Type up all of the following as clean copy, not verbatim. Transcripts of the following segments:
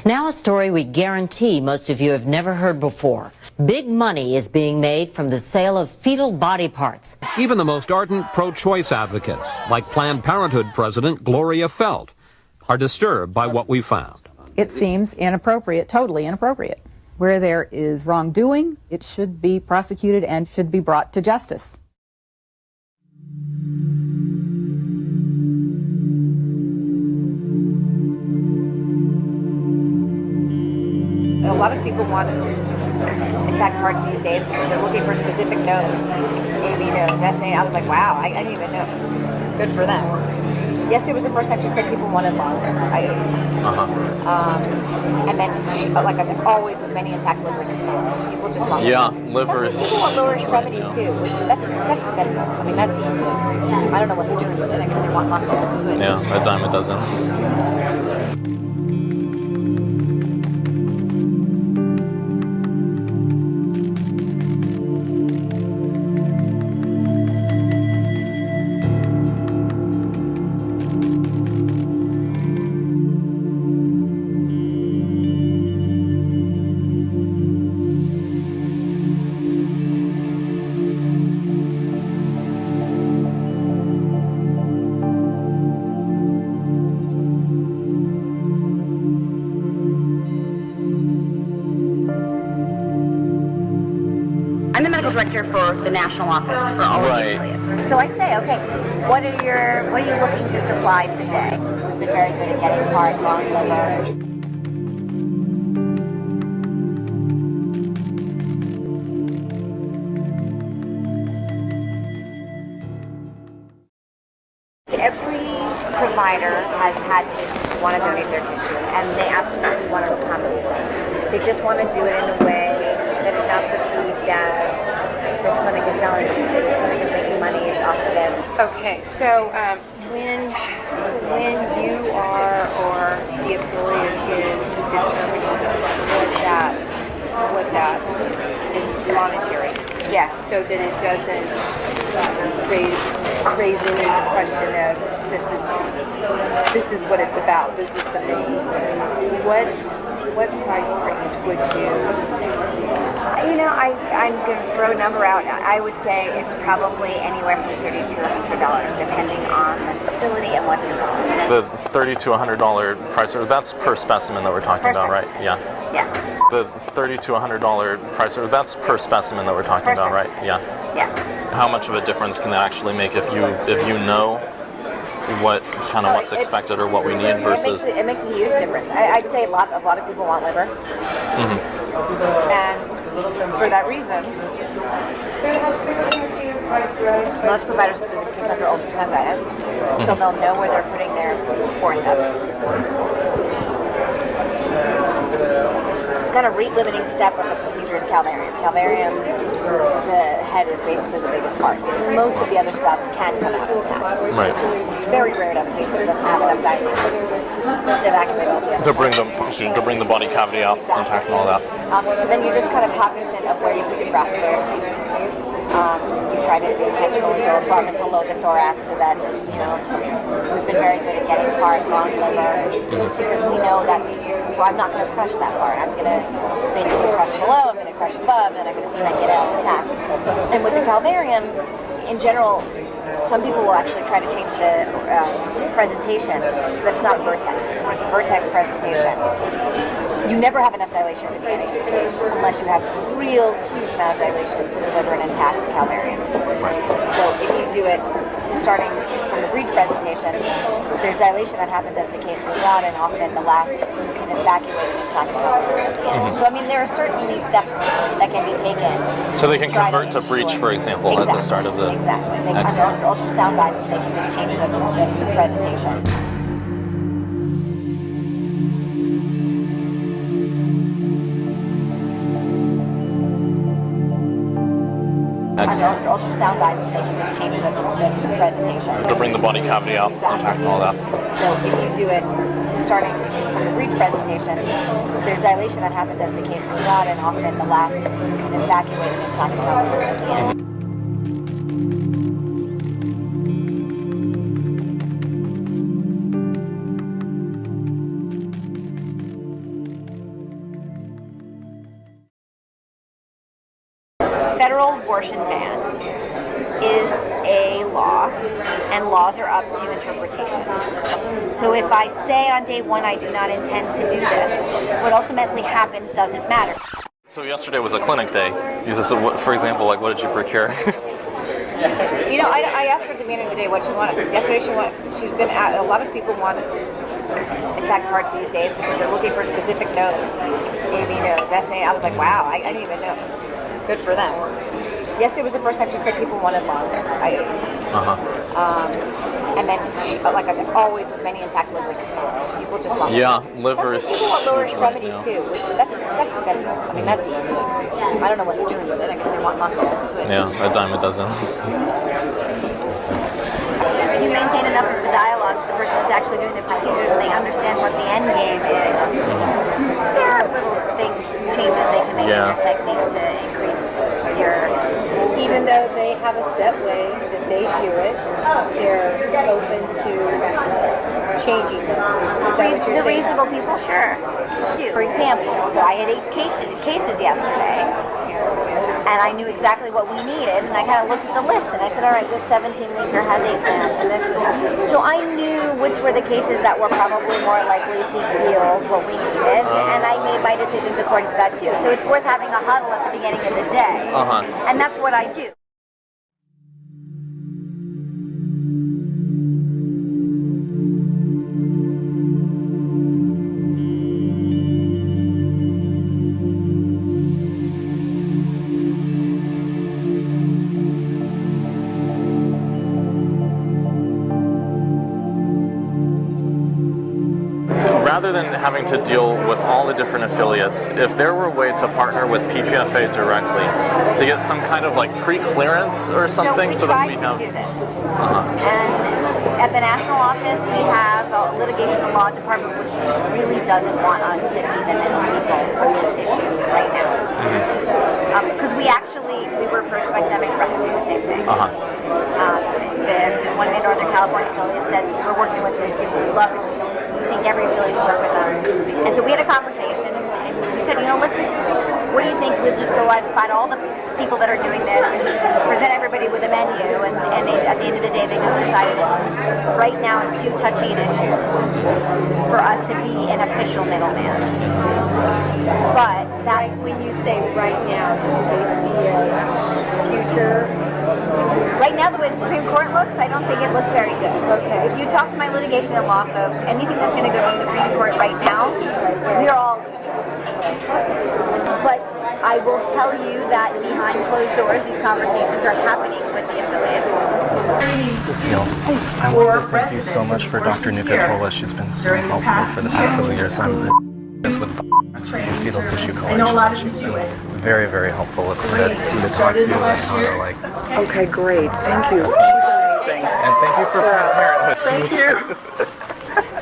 Now a story we guarantee most of you have never heard before. Big money is being made from the sale of fetal body parts. Even the most ardent pro-choice advocates, like Planned Parenthood President Gloria Feld, are disturbed by what we found. It seems inappropriate, totally inappropriate. Where there is wrongdoing, it should be prosecuted and should be brought to justice. A lot of people want intact parts these days because they're looking for specific nodes. AB nodes, SA. I was like, wow, I didn't even know. Good for them. Yesterday was the first time she said people wanted lungs. And then, like I said, always as many intact livers as possible. People just want livers. Some people want lower extremities too, which that's simple. I mean, that's easy. I don't know what they're doing with it. I guess they want muscle. But Yeah, a dime a dozen. I'm the medical director for the national office for all of the affiliates. So I say, okay, what are you looking to supply today? We've been very good at getting heart, lung, liver. Every provider has had patients who want to donate their tissue, and they absolutely want to accommodate them. They just want to do it in a way that is not perceived as this clinic is selling tissue, this clinic is making money off of this. Okay, so when you are or the affiliate is determining what that is monetary. Yes. So that it doesn't raise any question of this is what it's about. This is the main. What price range would you? You know, I'm going to throw a number out. I would say it's probably anywhere from $30 to $100, depending on the facility and what's involved. The $30 to $100 price, that's per specimen that we're talking about, right? Yeah. Yes. The $30 to $100 price, that's per specimen that we're talking about, right? Yeah. Yes. How much of a difference can that actually make if you know what's expected or what we need versus? It makes a huge difference. I'd say a lot of people want liver, and for that reason, most providers will do this case under ultrasound guidance, so they'll know where they're putting their forceps. Kind of rate-limiting step of the procedure is calvarium. Calvarium, the head is basically the biggest part. Most of the other stuff can come out intact. Right. It's very rare to have a patient that doesn't have enough dilation to evacuate all the other to bring the body cavity out intact and all that. So then you're just kind of cognizant of where you put your grasspers. You try to intentionally go above and below the thorax so that, we've been very good at getting heart, lung, liver, because we know that, so I'm not going to crush that part. I'm going to basically crush below, I'm going to crush above, and I'm going to see that get out intact. And with the calvarium, in general, some people will actually try to change the presentation so that it's not a vertex, because when it's a vertex presentation, you never have enough dilation at the beginning of the case unless you have a real huge amount of dilation to deliver an intact calvarium. So if you do it starting from the breech presentation, there's dilation that happens as the case goes on, and often the last you can evacuate an intact calvarium. So I mean, there are certainly steps that can be taken. So they can convert to breech, for example, at the start of the. Exactly. Under ultrasound guidance, they can just change the presentation. Under ultrasound guidance, they can just change the presentation. To bring the body cavity out intact and all that. So if you do it starting from the breech presentation, there's dilation that happens as the case goes on, and often the last you can evacuate an intact calvarium. federal abortion ban is a law, and laws are up to interpretation. So if I say on day one I do not intend to do this, what ultimately happens doesn't matter. So yesterday was a clinic day. So what, for example, like what did you procure? You know, I asked her at the beginning of the day what she wanted. Yesterday she's been at, a lot of people want intact parts these days because they're looking for specific nodes. AB nodes, SA. I was like, wow, I didn't even know. Good for them. Yesterday was the first time she said people wanted lungs. And then, like I said, always as many intact livers as possible. People just want livers. People want lower extremities too, which that's simple. I mean, that's easy. I don't know what they're doing with it. I guess they want muscle. Yeah, a dime a dozen. If you maintain enough of the dialogue to the person that's actually doing the procedures and they understand what the end game is, there are little things, changes they can make in your technique to increase your Even though they have a set way that they do it, they're open to changing it. The reasonable people, sure. For example, so I had 8 cases yesterday, and I knew exactly what we needed, and I kind of looked at the list, and I said, all right, this 17-weeker has 8 pounds, and this. So I knew which were the cases that were probably more likely to yield what we needed, and I made my decisions according to that too. So it's worth having a huddle at the beginning of the day, and that's what I do. Rather than having to deal with all the different affiliates, if there were a way to partner with PPFA directly to get some kind of like pre-clearance or something, so that we have. Do this. And at the national office, we have a litigation and law department, which just really doesn't want us to be the middle people for this issue right now. Because we were approached by STEM Express to do the same thing. One of the Northern California affiliates said, we're working with these people, we love it. We think every affiliate should work with them. And so we had a conversation, and we said, what do you think? We'll just go out and find all the people that are doing this and present everybody with a menu. And they, at the end of the day, they just decided right now it's too touchy an issue for us to be an official middleman. But that, when you say right now, do they see a future? Right now, the way the Supreme Court looks, I don't think it looks very good. Okay. If you talk to my litigation and law folks, anything that's going to go to the Supreme Court right now, we are all losers. But I will tell you that behind closed doors, these conversations are happening with the affiliates. Cecile, I want to thank you so much for Dr. Nuka-Cola. She's been so helpful for the past couple of years. I'm with fetal tissue collection. She's been very, very helpful with who to talk to and how to like. Okay, great. Thank you. She's amazing. And thank you for Planned Parenthood. Thank you.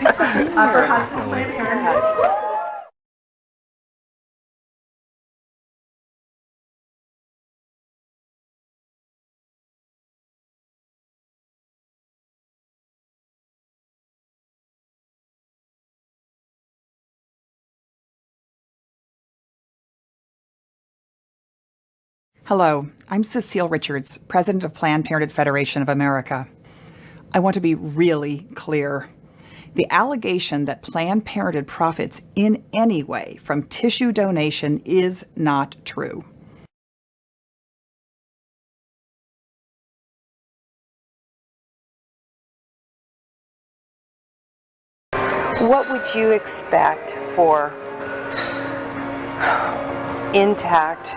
For Planned Parenthood. Hello, I'm Cecile Richards, President of Planned Parenthood Federation of America. I want to be really clear. The allegation that Planned Parenthood profits in any way from tissue donation is not true. What would you expect for intact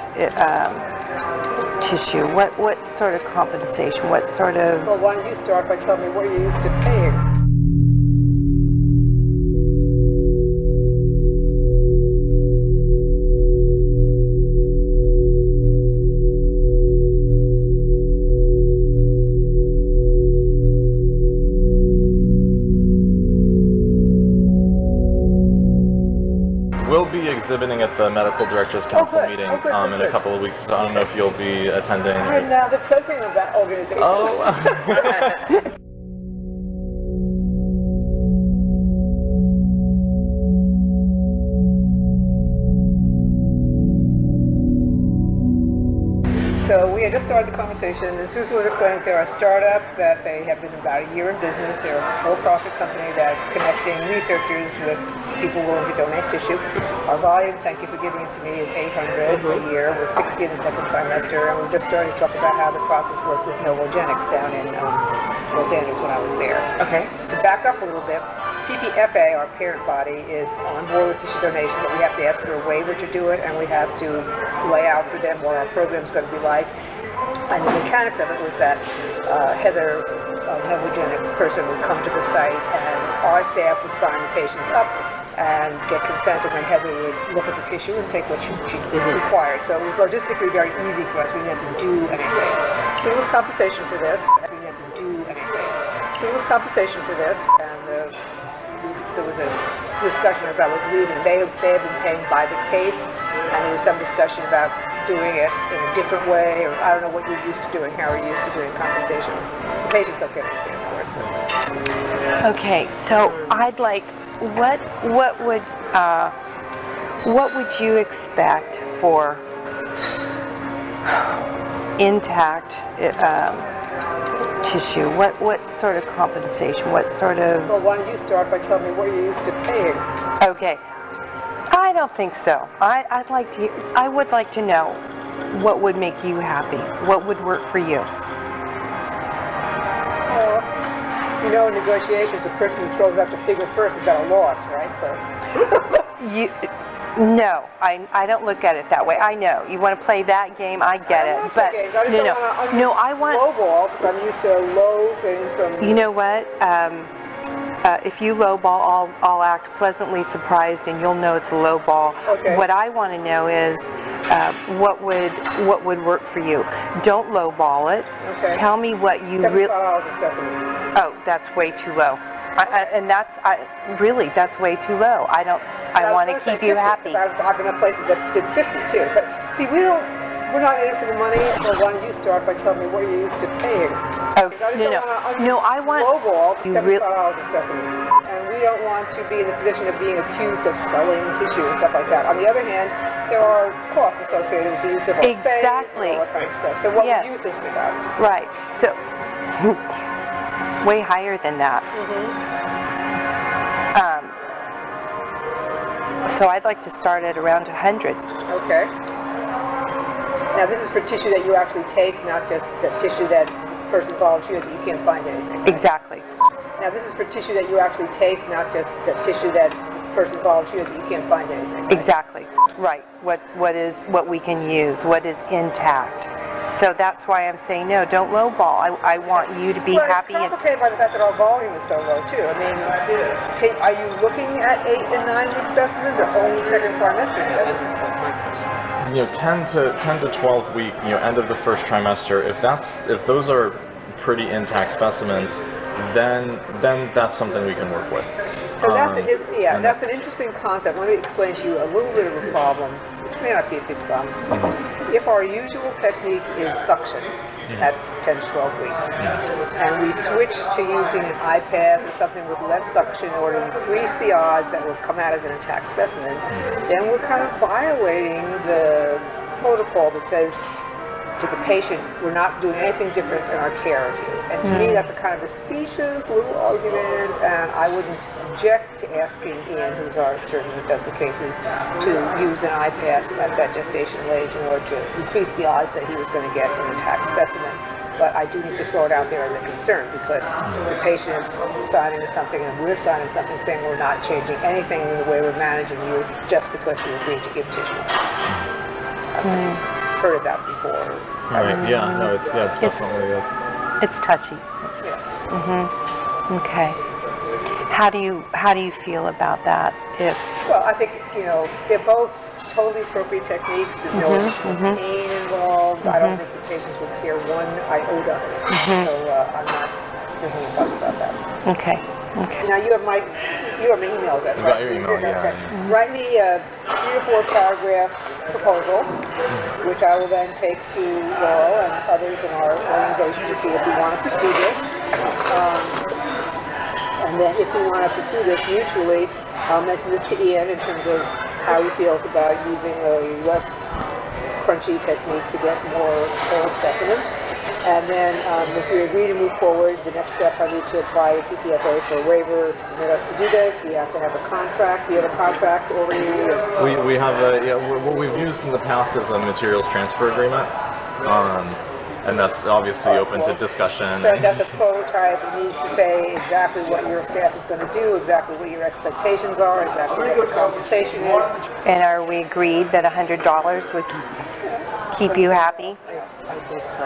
tissue? What sort of compensation? What sort of... Well, why don't you start by telling me what you used to pay? We'll be exhibiting at the Medical Directors Council meeting in a couple of weeks, so I don't know if you'll be attending. I'm now the president of that organization. Oh. So we had just started the conversation, and Susan was explaining they're a startup, that they have been about a year in business. They're a for-profit company that's connecting researchers with people willing to donate tissue. Our volume, thank you for giving it to me, is 800 a year with 60 in the second trimester, and we just started to talk about how the process worked with Novogenics down in Los Angeles when I was there. Okay. To back up a little bit, PPFA, our parent body, is on board with tissue donation, but we have to ask for a waiver to do it, and we have to lay out for them what our program is going to be like. And the mechanics of it was that Heather, Novogenics person, would come to the site, and our staff would sign the patients up and get consent, and then Heather would look at the tissue and take what she required. So it was logistically very easy for us. We didn't have to do anything. So it was compensation for this. We didn't have to do anything. So it was compensation for this, and there was a discussion as I was leaving. They had been paying by the case, and there was some discussion about doing it in a different way, or I don't know what you're used to doing, how are you used to doing compensation. The patients don't get anything, of course. But. Okay, so I'd like, what would you expect for intact tissue? What sort of compensation? What sort of? Well, why don't you start by telling me what you're used to paying? Okay, I don't think so. I would like to know what would make you happy. What would work for you? You know, in negotiations, the person who throws out the figure first is at a loss, right? So. No, I don't look at it that way. I know you want to play that game. I get it, but no, I want low ball because I'm used to low things from. You know what? If you low ball, I'll act pleasantly surprised, and you'll know it's a low ball. Okay. What I want to know is what would work for you. Don't low ball it. Okay. Tell me what you really. $75 a specimen. Oh, that's way too low. And that's really way too low. I want to keep you happy. I've been at places that did 50 too. But see, we're not in it for the money. Well, why don't you start by telling me what you're used to paying? Oh, no, I want lowball $75 a specimen, and we don't want to be in the position of being accused of selling tissue and stuff like that. On the other hand, there are costs associated with the use of our space and all that kind of stuff. So what were you thinking about? Right. So. Way higher than that. So I'd like to start at around 100. Okay. Now this is for tissue that you actually take, not just the tissue that the person volunteered that you can't find anything. Right? Exactly. Now this is for tissue that you actually take, not just the tissue that the person volunteered that you can't find anything. Right? Exactly. Right. What we can use, what is intact. So that's why I'm saying no, don't lowball. I want you to be happy. It's complicated by the fact that our volume is so low too. I mean, are you looking at 8 and 9 week specimens or only second trimester specimens? 10 to 12 week, end of the first trimester. If those are pretty intact specimens, then that's something we can work with. So that's an interesting concept. Let me explain to you a little bit of a problem, which may not be a big problem. If our usual technique is suction at 10 to 12 weeks, and we switch to using an iPass or something with less suction in order to increase the odds that will come out as an intact specimen, then we're kind of violating the protocol that says to the patient, we're not doing anything different in our care of you. And to me, that's a kind of a specious little argument, and I wouldn't object to asking Ian, who's our surgeon that does the cases, to use an iPass at that gestational age in order to increase the odds that he was going to get an intact specimen. But I do need to throw it out there as a concern, because the patient is signing something and we're signing something saying we're not changing anything in the way we're managing you just because we agreed to give tissue. Heard of that before. Right. Yeah. No. It's definitely. It's touchy. Okay. How do you feel about that? Well, I think they're both totally appropriate techniques. There's no additional pain involved. I don't think the patients would care one iota. So I'm not making a fuss about that. Okay. Now you have my email address, right? Got your email, yeah. Write me a 3 or 4 paragraph proposal, which I will then take to Laurel and others in our organization to see if we want to pursue this. And then if we want to pursue this mutually, I'll mention this to Ian in terms of how he feels about using a less crunchy technique to get more whole specimens. And then if we agree to move forward, the next steps I need to apply to PPFA for a waiver to permit us to do this. We have to have a contract. Do you have a contract already? We have what we've used in the past is a materials transfer agreement. And that's obviously open to discussion. So that's a prototype. It needs to say exactly what your staff is going to do, exactly what your expectations are, exactly what the compensation is. And are we agreed that $100 would keep you happy?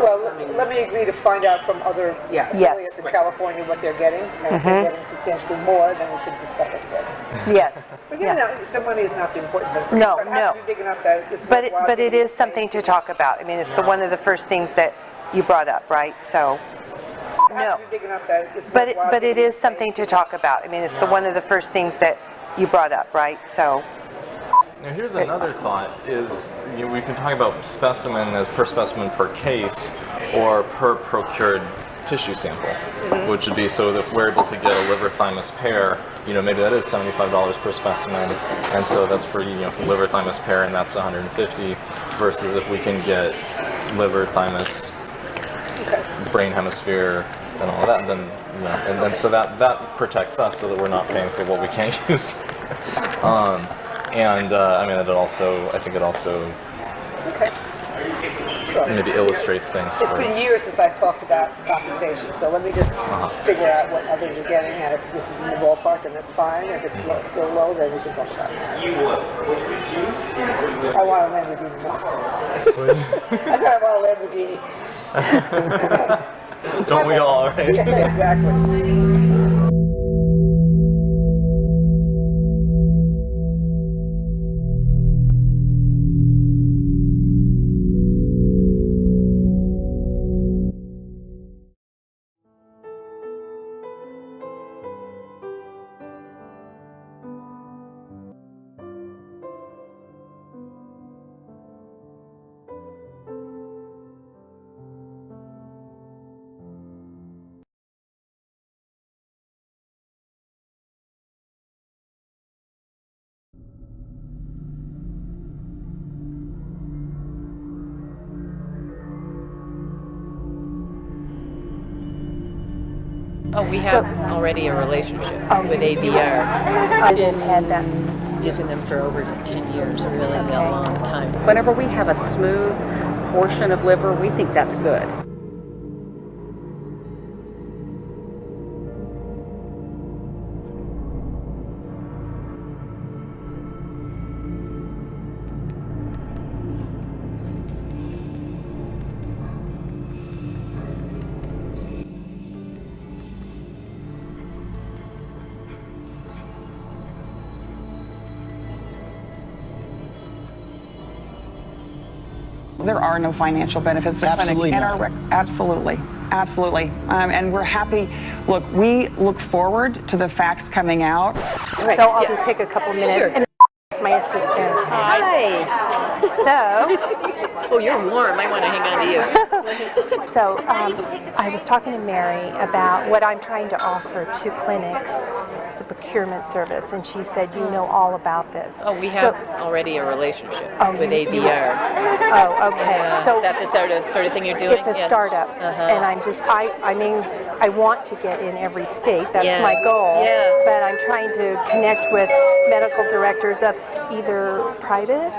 Well, let me agree to find out from other affiliates in California what they're getting. And if they're getting substantially more, then we can discuss it then. Yes. But the money is not the important thing. No, it has to be big enough that it's but it is something to talk about. I mean, it's one of the first things that you brought up, right? So, no. But it is something to talk about. I mean, it's one of the first things that you brought up, right? So. Now here's another thought is we can talk about specimen as per specimen per case or per procured tissue sample, which would be so that if we're able to get a liver thymus pair, maybe that is $75 per specimen, and so that's for for liver thymus pair, and that's $150 versus if we can get liver thymus, brain hemisphere, and all that, then and then so that protects us so that we're not paying for what we can't use. I think it also maybe illustrates things. It's been years since I talked about compensation, so let me just figure out what others are getting, and if this is in the ballpark, then that's fine. If it's still low, then we can talk about it. I want a Lamborghini. I said I want a Lamborghini. Don't we all, right? Yeah, exactly. Oh, we have already a relationship with ABR. Business head then? Using them for over 10 years, a really long time. Whenever we have a smooth portion of liver, we think that's good. There are no financial benefits to the Absolutely clinic. not. Absolutely. And we're happy. Look, we look forward to the facts coming out. Right. So I'll just take a couple minutes. Sure. And my assistant. Hi. So. Oh, you're warm. I want to hang on to you. So I was talking to Mary about what I'm trying to offer to clinics as a procurement service, and she said, you know all about this. Oh, we have already a relationship with ABR. Oh, okay. So that the sort of thing you're doing? It's a startup, and I want to get in every state. That's my goal. Yeah. But I'm trying to connect with medical directors of either private,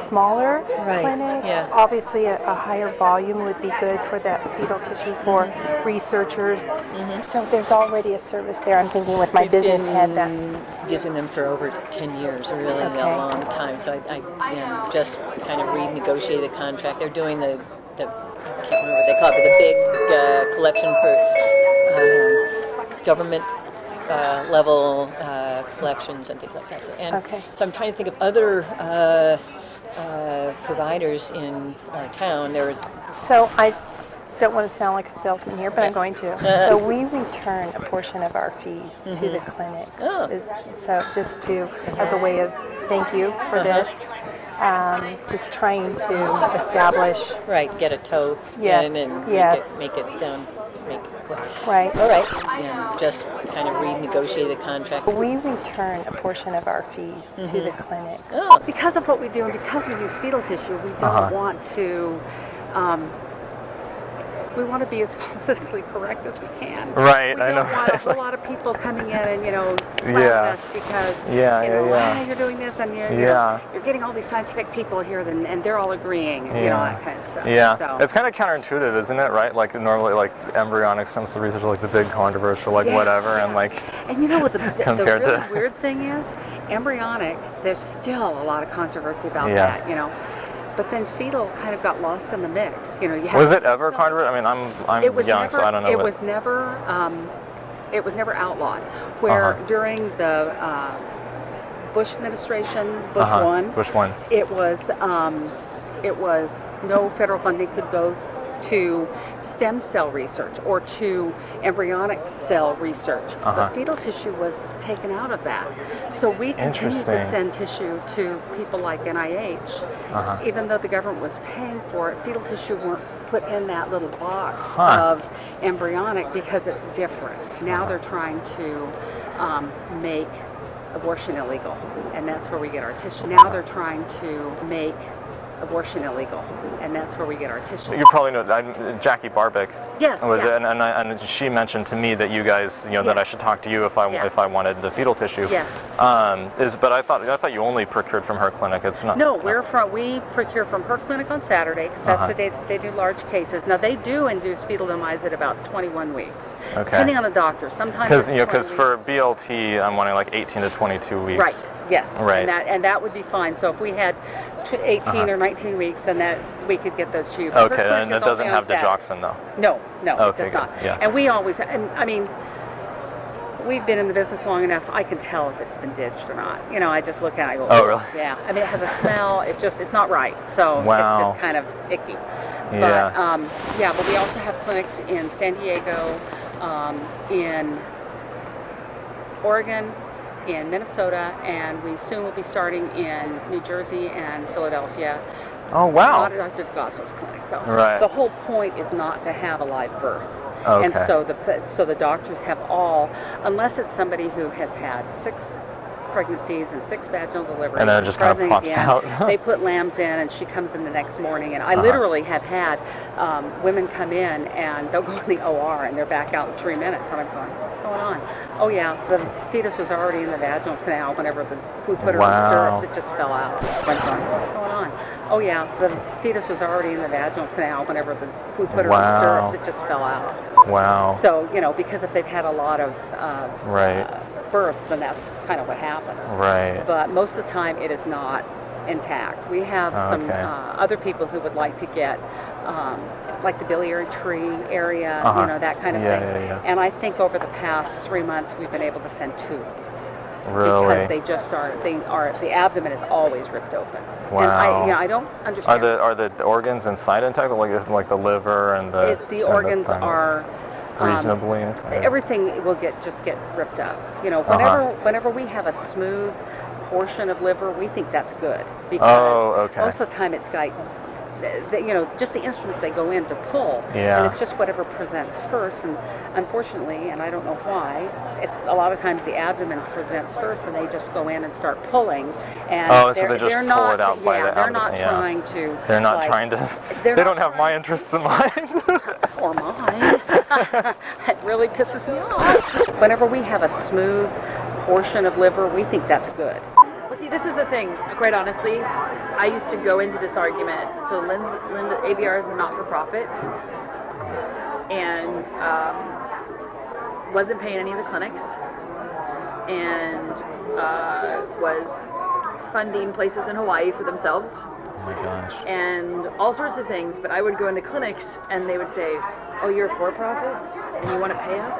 smaller clinics. Yeah. Obviously, a higher volume would be good for that fetal tissue for researchers. So there's already a service there. I'm thinking with my business head that using them for over 10 years, a really long time. So I just kind of renegotiated the contract. They're doing the I can't remember what they call it, but the big collection for government level collections and things like that. So I'm trying to think of other providers in our town. So I don't want to sound like a salesman here, but I'm going to. So we return a portion of our fees to the clinics. So just as a way of thank you for this. Just trying to establish. Right, get a toe in and make it sound. Right. All right. You know, just kind of renegotiate the contract. We return a portion of our fees to the clinic. Because of what we do and because we use fetal tissue, we don't want to. We want to be as politically correct as we can. Right, we I know. don't want a whole lot of people coming in and, you know, slapping us because, you're doing this and you're getting all these scientific people here and they're all agreeing, you know, that kind of stuff. Yeah, so. it's kind of counterintuitive, isn't it, right? Like normally, like embryonic stem cell research, like the big controversial, like whatever, and like. And you know what the compared really to weird thing is? Embryonic, there's still a lot of controversy about that, you know. But then fetal kind of got lost in the mix. You know, you have was it ever controversial? I mean, I'm young, so I don't know. It was never outlawed. Where during the Bush administration, Bush one, it was no federal funding could go to stem cell research or to embryonic cell research. But fetal tissue was taken out of that. So we continued to send tissue to people like NIH. Even though the government was paying for it, fetal tissue weren't put in that little box of embryonic because it's different. Now they're trying to make abortion illegal, and that's where we get our tissue. Now they're trying to make abortion illegal, and that's where we get our tissue. You probably know Jackie Barbic. Yes. Was it? And she mentioned to me that you guys, you know, that I should talk to you if I wanted the fetal tissue. Yeah. But I thought you only procured from her clinic. It's not. No, we procure from her clinic on Saturday because that's the day that they do large cases. Now they do induce fetal demise at about 21 weeks, depending on the doctor. Sometimes because for BLT, I'm wanting like 18 to 22 weeks. Right. Yes. Right. And that would be fine. So if we had 18 or 19 weeks, then that we could get those to you. Okay, and it doesn't have digoxin though. No, okay, it does not. Yeah. And we always, and I mean, we've been in the business long enough. I can tell if it's been ditched or not. You know, I just look at it. I go, oh, really? Yeah. I mean, it has a smell. It's not right. So it's just kind of icky. Yeah. But but we also have clinics in San Diego, in Oregon, in Minnesota, and we soon will be starting in New Jersey and Philadelphia. Oh, wow. Not at Dr. Gossel's clinic, though. Right. The whole point is not to have a live birth. Okay. And so the doctors have unless it's somebody who has had 6 pregnancies and 6 vaginal deliveries. And then it just kind of pops out. They put lambs in and she comes in the next morning. And I literally have had women come in and they'll go in the OR and they're back out in 3 minutes. And I'm going, what's going on? Oh yeah, the fetus was already in the vaginal canal whenever we put her on stirrups. It just fell out. I'm going, what's going on? Oh yeah, the fetus was already in the vaginal canal whenever we put her on stirrups. It just fell out. Wow. So, you know, because if they've had a lot of births, then that's kind of what happens. Right. But most of the time it is not intact. We have some other people who would like to get like the biliary tree area, you know, that kind of thing. Yeah. And I think over the past 3 months we've been able to send 2. Really? Because they just the abdomen is always ripped open. Wow. And I don't understand. Are the organs inside intact, like the liver and the organs are reasonably everything will just get ripped up. You know, whenever we have a smooth portion of liver, we think that's good because most of the time it's got you know, just the instruments they go in to pull, and it's just whatever presents first. And unfortunately, and I don't know why, a lot of times the abdomen presents first, and they just go in and start pulling. And so they just pull it out by the abdomen. They're not trying to. They're not trying to. They don't have my interests in mind. Or mine. It really pisses me off. Whenever we have a smooth portion of liver, we think that's good. Well, see, this is the thing, quite honestly. I used to go into this argument. So Linda ABR is a not-for-profit and wasn't paying any of the clinics and was funding places in Hawaii for themselves. Oh my gosh. And all sorts of things. But I would go into clinics and they would say, oh, you're a for-profit and you want to pay us?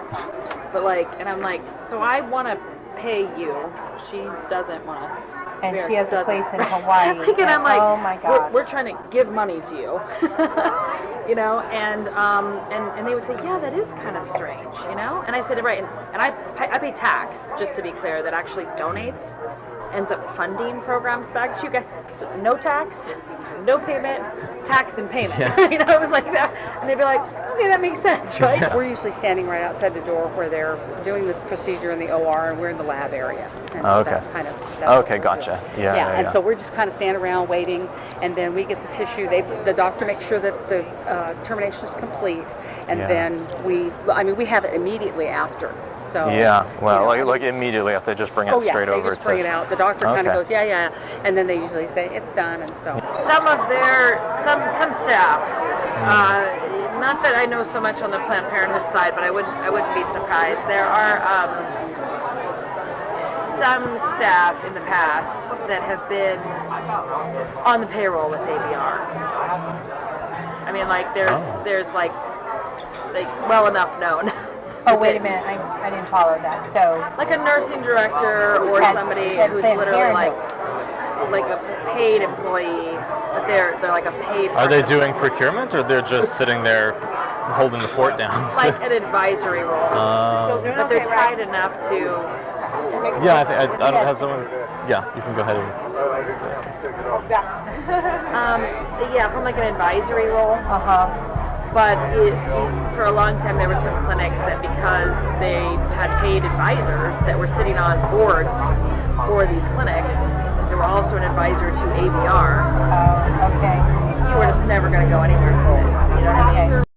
But and I'm like, so I want to pay you. She doesn't want to. And she has a place in Hawaii. And I'm like, oh my God. We're trying to give money to you. You know, and they would say, yeah, that is kind of strange, you know? And I said, right, and I pay tax, just to be clear, that actually donates ends up funding programs back to you guys. No tax, no payment, tax and payment. Yeah. You know, it was like that. And they'd be like, okay, that makes sense, right? We're usually standing right outside the door where they're doing the procedure in the OR, and we're in the lab area. And Okay. That's kind of. Okay, gotcha. Yeah. And so we're just kind of standing around waiting, and then we get the tissue. The doctor makes sure that the termination is complete, and then we have it immediately after. So. Yeah. Well, like immediately after they just bring it straight over. They just bring it out. The doctor kind of goes, yeah, and then they usually say it's done, and so. Some staff. Not that I know so much on the Planned Parenthood side, but I wouldn't be surprised. There are some staff in the past that have been on the payroll with ABR. I mean, like there's like well enough known. Oh, wait a minute, I didn't follow that. So, like a nursing director or somebody who's literally like a paid employee, but they're like a paid. Are they doing procurement, or they're just sitting there holding the fort down? Like an advisory role, but they're tied enough to. Yeah, I don't have someone. Yeah, you can go ahead and. From like an advisory role. But for a long time, there were some clinics that, because they had paid advisors that were sitting on boards for these clinics, they were also an advisor to ABR. okay. You were just never going to go anywhere with it. You know what I mean?